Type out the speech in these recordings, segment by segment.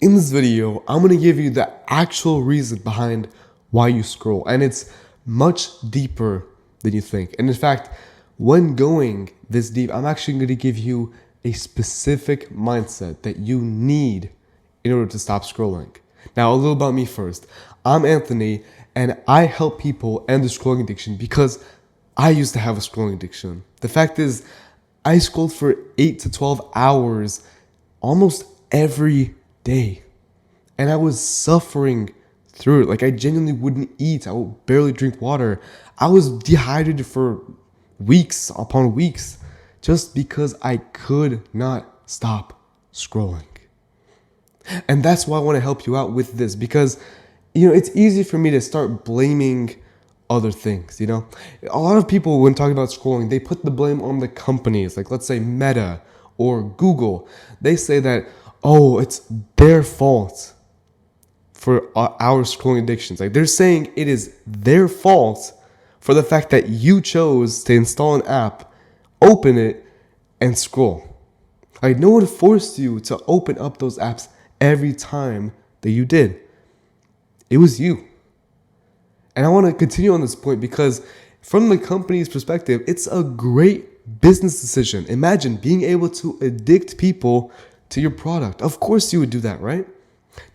In this video, I'm going to give you the actual reason behind why you scroll. And it's much deeper than you think. And in fact, when going this deep, I'm actually going to give you a specific mindset that you need in order to stop scrolling. Now, a little about me first. I'm Anthony, and I help people end the scrolling addiction because I used to have a scrolling addiction. The fact is, I scrolled for 8 to 12 hours almost every day. And I was suffering through it. Like, I genuinely wouldn't eat. I would barely drink water. I was dehydrated for weeks upon weeks just because I could not stop scrolling. And that's why I want to help you out with this, because, it's easy for me to start blaming other things, A lot of people, when talking about scrolling, they put the blame on the companies, like let's say Meta or Google. They say that, oh, it's their fault for our scrolling addictions. Like, they're saying it is their fault for the fact that you chose to install an app, open it, and scroll. Like, no one forced you to open up those apps every time that you did. It was you. And I want to continue on this point because from the company's perspective, it's a great business decision. Imagine being able to addict people to your product. Of course you would do that, right?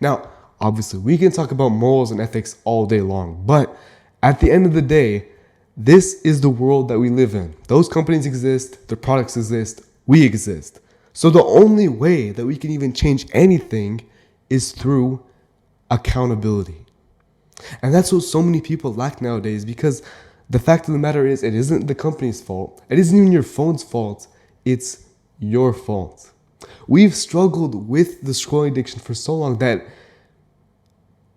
Now, obviously, we can talk about morals and ethics all day long, but at the end of the day, this is the world that we live in. Those companies exist, their products exist, we exist. So the only way that we can even change anything is through accountability. And that's what so many people lack nowadays, because the fact of the matter is, it isn't the company's fault. It isn't even your phone's fault. It's your fault. We've struggled with the scrolling addiction for so long that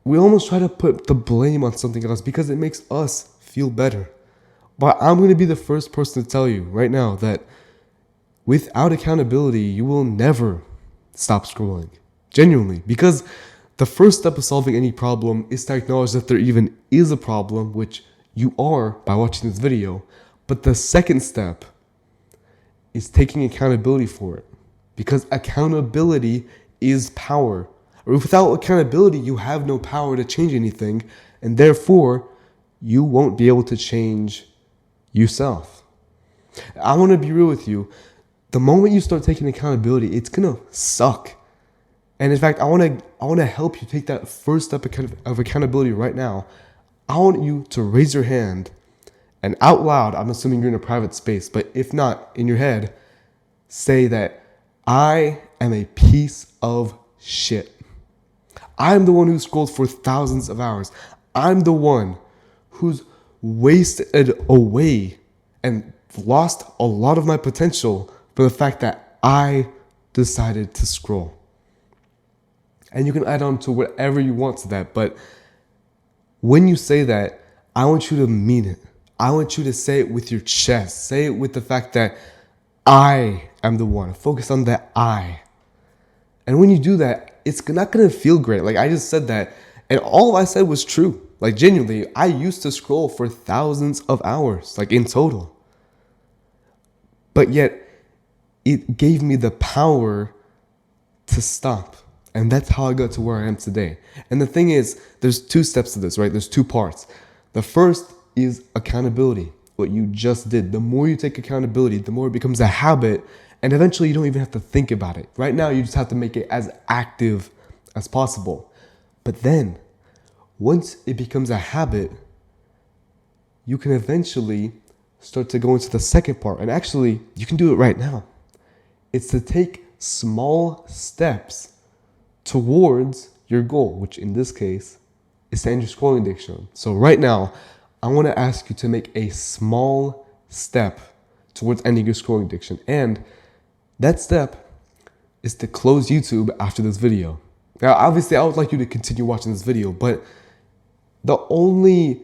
we almost try to put the blame on something else because it makes us feel better. But I'm going to be the first person to tell you right now that without accountability, you will never stop scrolling. Genuinely. Because the first step of solving any problem is to acknowledge that there even is a problem, which you are by watching this video. But the second step is taking accountability for it. Because accountability is power. Without accountability, you have no power to change anything, and therefore, you won't be able to change yourself. I want to be real with you. The moment you start taking accountability, it's gonna suck. And in fact, I want to help you take that first step of accountability right now. I want you to raise your hand and out loud, I'm assuming you're in a private space, but if not, in your head, say that I am a piece of shit. I'm the one who scrolled for thousands of hours. I'm the one who's wasted away and lost a lot of my potential for the fact that I decided to scroll. And you can add on to whatever you want to that. But when you say that, I want you to mean it. I want you to say it with your chest. Say it with the fact that I am the one. Focus on that I. And when you do that, it's not going to feel great. Like, I just said that, and all I said was true. Like, genuinely, I used to scroll for thousands of hours, like in total. But yet, it gave me the power to stop. And that's how I got to where I am today. And the thing is, there's two steps to this, right? There's two parts. The first is accountability, what you just did. The more you take accountability, the more it becomes a habit. And eventually you don't even have to think about it. Right now, you just have to make it as active as possible. But then, once it becomes a habit, you can eventually start to go into the second part. And actually, you can do it right now. It's to take small steps towards your goal, which in this case is to end your scrolling addiction. So right now, I want to ask you to make a small step towards ending your scrolling addiction. And that step is to close YouTube after this video. Now, obviously, I would like you to continue watching this video, but the only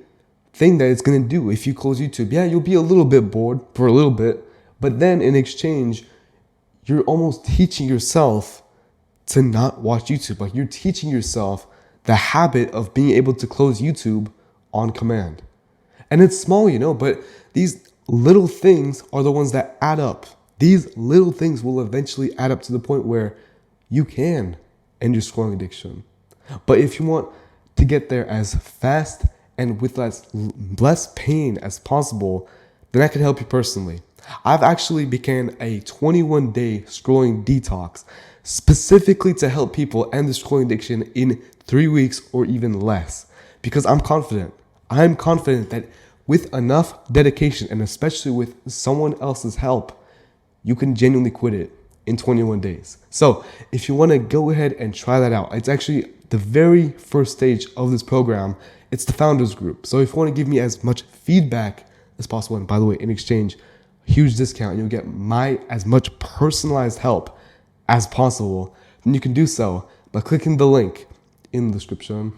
thing that it's going to do if you close YouTube, yeah, you'll be a little bit bored for a little bit, but then in exchange, you're almost teaching yourself to not watch YouTube. Like, you're teaching yourself the habit of being able to close YouTube on command. And it's small, but these little things are the ones that add up. These little things will eventually add up to the point where you can end your scrolling addiction. But if you want to get there as fast and with less pain as possible, then I can help you personally. I've actually began a 21-day scrolling detox specifically to help people end the scrolling addiction in 3 weeks or even less. Because I'm confident that with enough dedication and especially with someone else's help, you can genuinely quit it in 21 days. So if you want to go ahead and try that out, it's actually the very first stage of this program. It's the founders group. So if you want to give me as much feedback as possible, and by the way, in exchange, huge discount, and you'll get my as much personalized help as possible, then you can do so by clicking the link in the description.